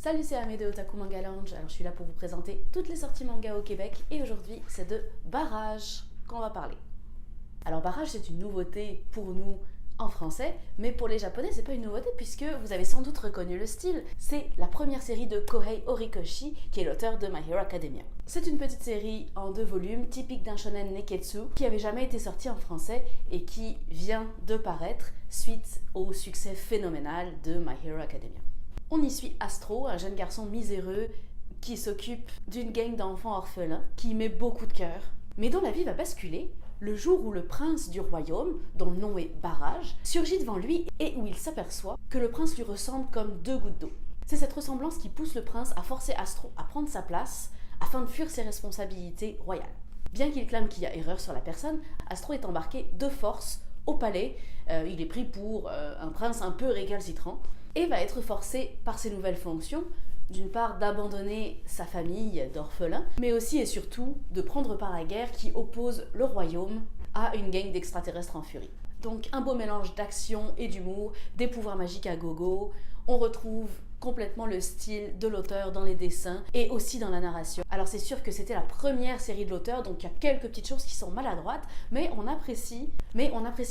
Salut, c'est Amé de Otaku Manga Lounge. Alors je suis là pour vous présenter toutes les sorties manga au Québec et aujourd'hui c'est de Barrage qu'on va parler. Alors Barrage c'est une nouveauté pour nous en français, mais pour les japonais c'est pas une nouveauté puisque vous avez sans doute reconnu le style. C'est la première série de Kohei Horikoshi qui est l'auteur de My Hero Academia. C'est une petite série en 2 volumes typique d'un shonen neketsu qui avait jamais été sorti en français et qui vient de paraître suite au succès phénoménal de My Hero Academia. On y suit Astro, un jeune garçon miséreux qui s'occupe d'une gang d'enfants orphelins, qui y met beaucoup de cœur, mais dont la vie va basculer le jour où le prince du royaume, dont le nom est Barrage, surgit devant lui et où il s'aperçoit que le prince lui ressemble comme 2 gouttes d'eau. C'est cette ressemblance qui pousse le prince à forcer Astro à prendre sa place afin de fuir ses responsabilités royales. Bien qu'il clame qu'il y a erreur sur la personne, Astro est embarqué de force au palais. Il est pris pour un prince un peu récalcitrant et va être forcé par ses nouvelles fonctions, d'une part d'abandonner sa famille d'orphelins, mais aussi et surtout de prendre part à la guerre qui oppose le royaume à une gang d'extraterrestres en furie. Donc un beau mélange d'action et d'humour, des pouvoirs magiques à gogo, on retrouve complètement le style de l'auteur dans les dessins et aussi dans la narration. Alors c'est sûr que c'était la première série de l'auteur, donc il y a quelques petites choses qui sont maladroites, mais on apprécie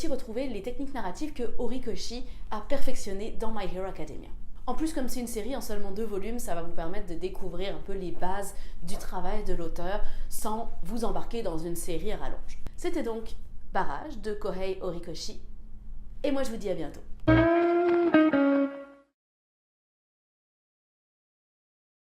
retrouver les techniques narratives que Horikoshi a perfectionnées dans My Hero Academia. En plus, comme c'est une série en seulement 2 volumes, ça va vous permettre de découvrir un peu les bases du travail de l'auteur sans vous embarquer dans une série à rallonge. C'était donc Barrage de Kohei Horikoshi, et moi je vous dis à bientôt.